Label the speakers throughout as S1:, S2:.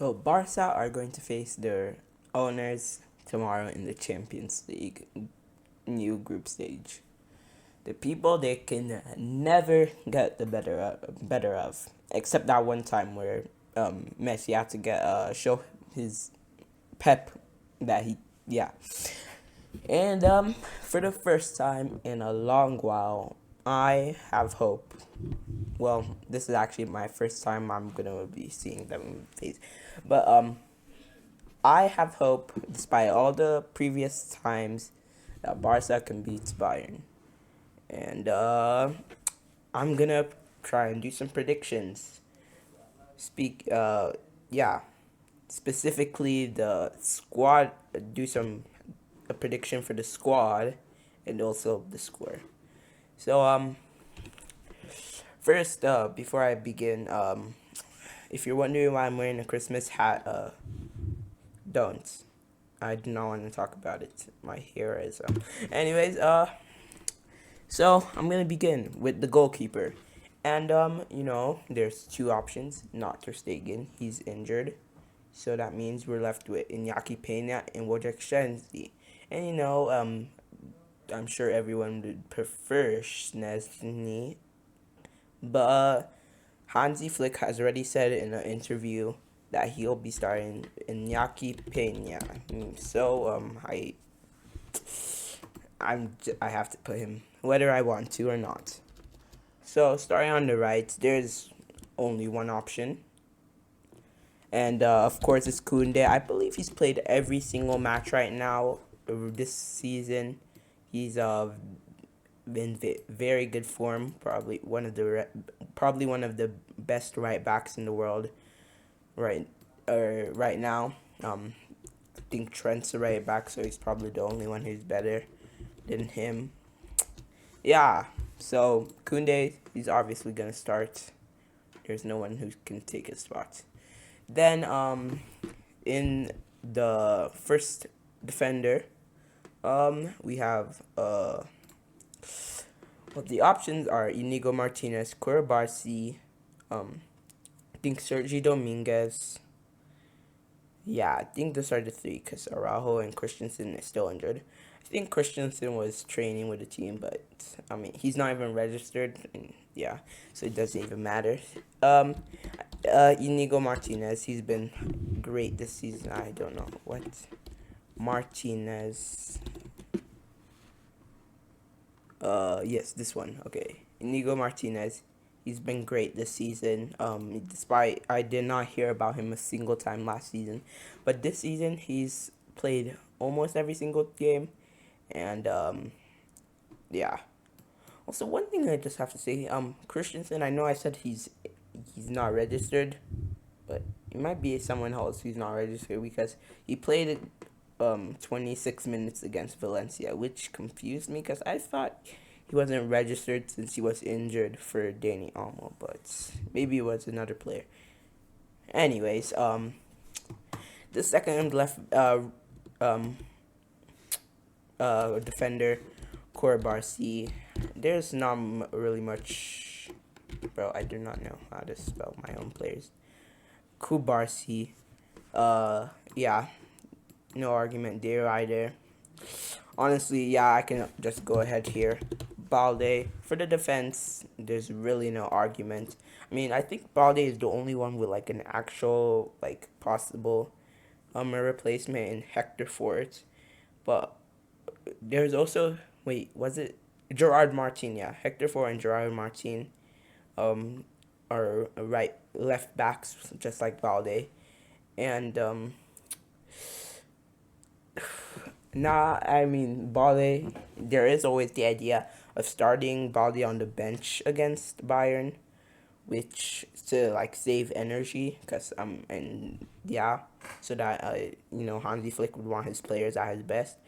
S1: So Barca are going to face their owners tomorrow in the Champions League new group stage. The people they can never get the better of, except that one time where Messi had to get show his pep that he yeah. And for the first time in a long while, I have hope. Well, this is actually my first time I'm gonna be seeing them face, but I have hope, despite all the previous times, that Barca can beat Bayern. And I'm gonna try and do some predictions. Speak, yeah, specifically the squad. Do some a prediction for the squad, and also the score. So first, before I begin, if you're wondering why I'm wearing a Christmas hat, don't. I do not want to talk about it. My hair is. Anyways, so I'm gonna begin with the goalkeeper, and there's two options. Not Ter Stegen, he's injured, so that means we're left with Iñaki Peña and Wojciech Szczęsny. And I'm sure everyone would prefer Szczęsny, but Hansi Flick has already said in an interview that he'll be starting Iñaki Peña. So I have to put him whether I want to or not. So starting on the right, there's only one option, and of course it's Koundé. I believe he's played every single match right now this season. He's been very good form. Probably one of the best right backs in the world right now. I think Trent's a right back, so he's probably the only one who's better than him. Yeah, so Koundé, he's obviously gonna start. There's no one who can take his spot. Then in the first defender, we have well, the options are Inigo Martinez, Koulibaly, I think Sergi Dominguez. Yeah, I think those are the three because Araujo and Christensen is still injured. I think Christensen was training with the team, but I mean he's not even registered, and yeah, so it doesn't even matter. Um, Inigo Martinez, he's been great this season. I don't know what Martinez. Yes, this one. Okay, Inigo Martinez. He's been great this season. Despite I did not hear about him a single time last season, but this season he's played almost every single game, and yeah. Also, one thing I just have to say, Christensen. I know I said he's not registered, but it might be someone else who's not registered because he played 26 minutes against Valencia, which confused me because I thought he wasn't registered since he was injured for Dani Olmo, but maybe it was another player. Anyways, the second left um defender, Koulibaly. There's not really much. Bro, I do not know how to spell my own players. Koulibaly. Yeah, no argument there either. Honestly, yeah, I can just go ahead here. Balde. For the defense, there's really no argument. I mean, I think Balde is the only one with like an actual like possible replacement in Hector Fort. But there's also was it Gerard Martin? Yeah, Hector Fort and Gerard Martin um are right left backs just like Balde. And nah, I mean Balde. There is always the idea of starting Balde on the bench against Bayern, which to like save energy, cause and yeah, so that Hansi Flick would want his players at his best,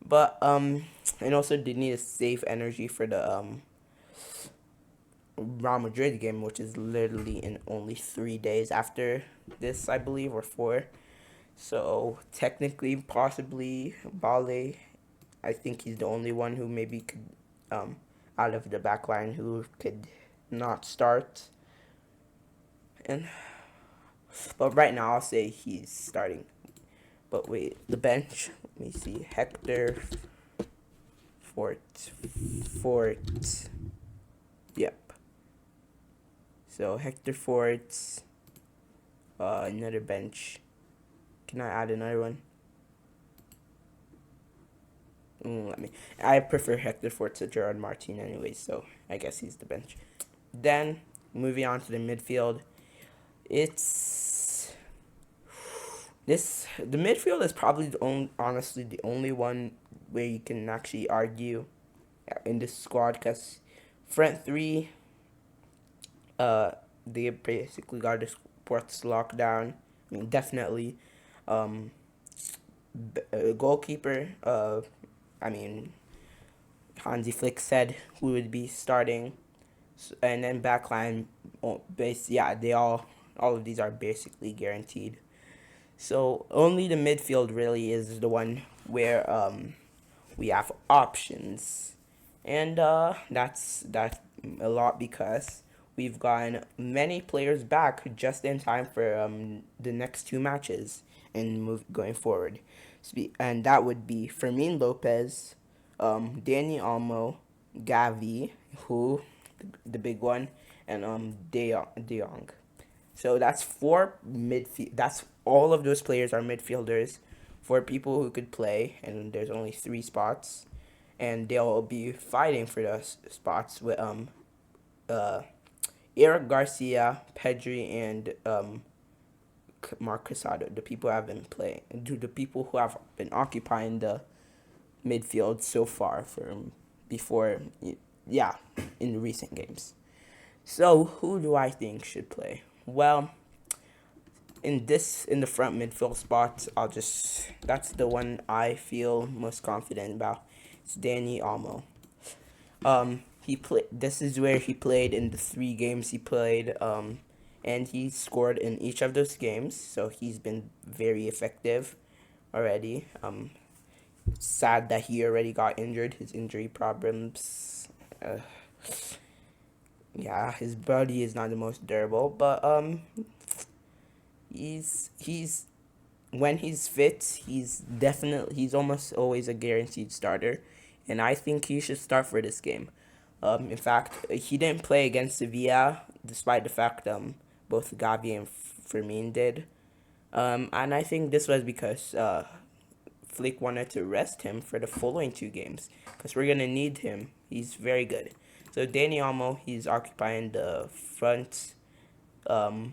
S1: but and also they need to save energy for the Real Madrid game, which is literally in only 3 days after this, I believe, or four. So technically, possibly Bale. I think he's the only one who maybe could, out of the back line, who could not start. And But right now, I'll say he's starting. But wait, the bench. Let me see. Hector Fort. Fort. Yep. So Hector Fort's another bench. Can I add another one? Let me. I prefer Hector Fort to Gerard Martin anyway, so I guess he's the bench. Then moving on to the midfield, it's the midfield is probably honestly the only one where you can actually argue in this squad, because front three, they basically got the sports locked down. I mean, definitely. Um, Goalkeeper. I mean, Hansi Flick said who would be starting, and then backline. Yeah, all of these are basically guaranteed. So only the midfield really is the one where we have options, and that's a lot because we've gotten many players back just in time for the next two matches and going forward. And that would be Fermin Lopez, Danny Almo, Gavi, who the big one, and De Jong. So that's four midfield. That's all of those players are midfielders, for people who could play, and there's only three spots, and they'll be fighting for those spots with uh, Eric Garcia, Pedri, and Mark Casado. The people who have been playing, the people who have been occupying the midfield so far from before, yeah, in recent games. So who do I think should play? Well, in the front midfield spot, that's the one I feel most confident about. It's Danny Almo. He played. This is where he played in the 3 games he played. And he scored in each of those games, so he's been very effective already. Sad that he already got injured. His injury problems. Yeah, his body is not the most durable, but he's when he's fit, he's almost always a guaranteed starter, and I think he should start for this game. In fact, he didn't play against Sevilla, despite the fact both Gavi and Fermin did. And I think this was because Flick wanted to rest him for the following 2 games, because we're gonna need him. He's very good. So Danny Almo, he's occupying the front, the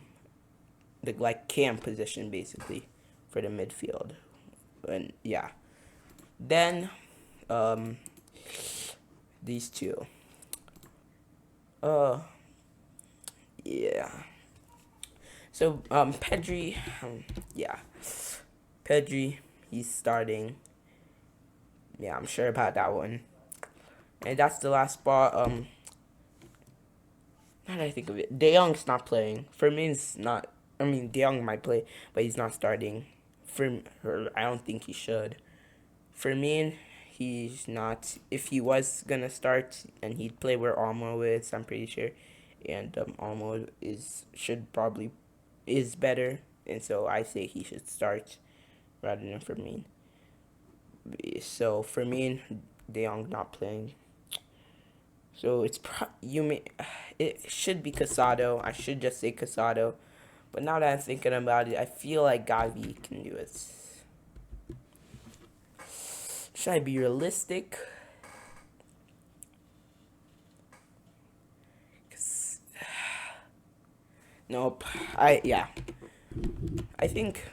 S1: like cam position basically for the midfield, and yeah. Then, these two. Uh, yeah. So Pedri, yeah, Pedri, he's starting. Yeah, I'm sure about that one. And that's the last spot. Now that I think of it, De Jong's not playing. Firmin's not. I mean, De Jong might play, but he's not starting. I don't think he should. Fermin, he's not. If he was gonna start, and he'd play where Almo is, I'm pretty sure. And Almo should probably is better, and so I say he should start rather than Fermin. So Fermin, De Jong not playing. So it should be Casado. I should just say Casado, but now that I'm thinking about it, I feel like Gavi can do it. Should I be realistic? Nope. I think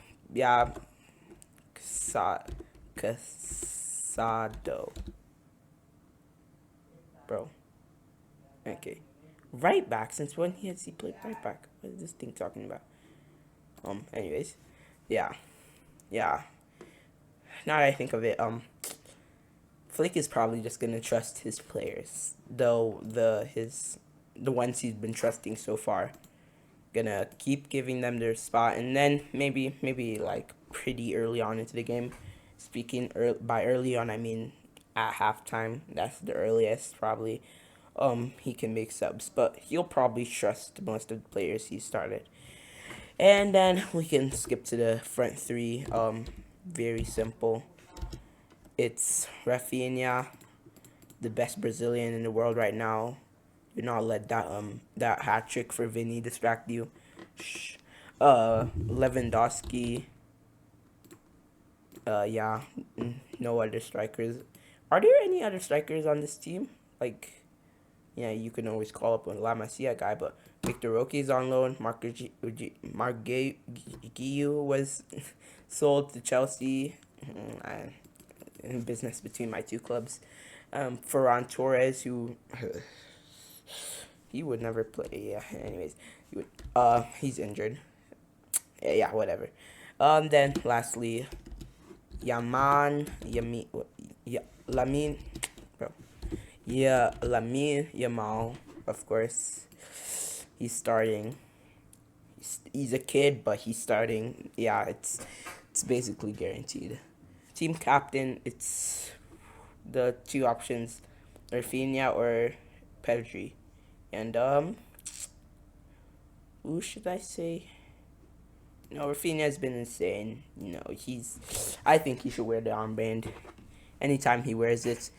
S1: Casado, bro. Okay. Right back. Since when has he played right back? What is this thing talking about? Anyways, yeah. Now that I think of it, Flick is probably just gonna trust his players, though the ones he's been trusting so far. Gonna keep giving them their spot, and then maybe like pretty early on into the game. Speaking by early on, I mean at halftime. That's the earliest probably. He can make subs, but he'll probably trust most of the players he started. And then we can skip to the front three. Very simple. It's Rafinha, the best Brazilian in the world right now. Do not let that hat trick for Vinny distract you. Shh. Lewandowski. Yeah. No other strikers. Are there any other strikers on this team? Like, yeah, you can always call up a La Masia guy, but Victor Roque's on loan. Marguiu was sold to Chelsea. In business between my two clubs. Ferran Torres, who he would never play. Yeah. Anyways, he's injured. Yeah. Whatever. Then lastly, Lamin, bro. Yeah, Lamin Yamal, of course. He's starting. He's a kid, but he's starting. Yeah, it's basically guaranteed. Team captain, it's the two options, Rafinha or Pedri. And who should I say? No, Rafinha has been insane. I think he should wear the armband. Anytime he wears it,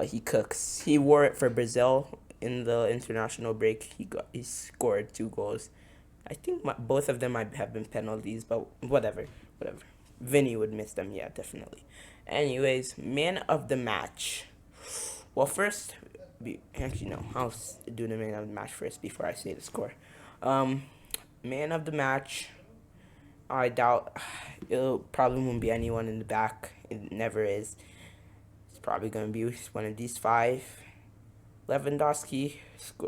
S1: he cooks. He wore it for Brazil in the international break. He scored 2 goals. I think both of them might have been penalties, but whatever. Vinny would miss them, yeah, definitely. Anyways, man of the match. Well, first, actually no, I'll do the man of the match first before I say the score. Um, Man of the match. I doubt it probably won't be anyone in the back. It never is. It's probably gonna be one of these five. Lewandowski,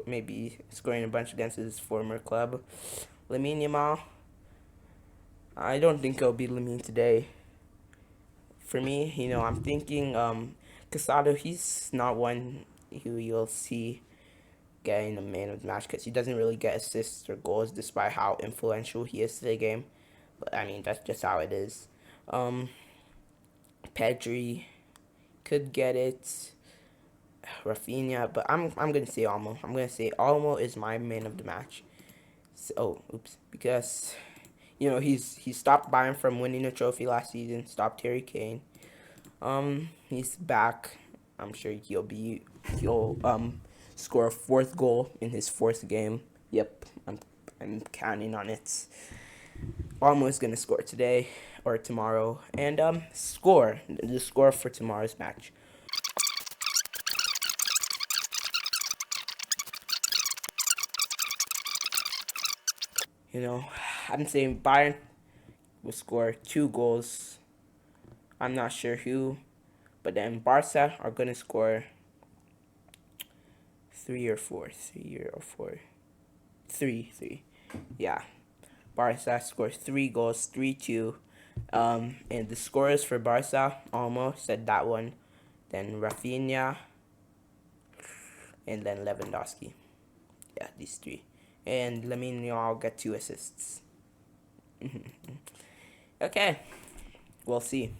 S1: maybe scoring a bunch against his former club. Lamine Yamal. I don't think it'll be Lamine today. For me, I'm thinking Casado. He's not one who you'll see getting the man of the match because he doesn't really get assists or goals despite how influential he is to the game. But I mean, that's just how it is. Um, Pedri could get it. Rafinha, but I'm gonna say Almo. I'm gonna say Almo is my man of the match. So, oops, because he stopped Bayern from winning a trophy last season. Stopped Harry Kane. He's back. I'm sure he'll score a fourth goal in his fourth game. Yep, I'm counting on it. Almost gonna score today or tomorrow, and score the score for tomorrow's match. You know, I'm saying Bayern will score 2 goals. I'm not sure who, but then Barca are gonna score 3 or 4. Three. Yeah, Barca scores 3 goals, 3-2. And the scores for Barca almost said that one. Then Rafinha, and then Lewandowski. Yeah, these three. And Lamine Yamal get 2 assists. Okay, we'll see.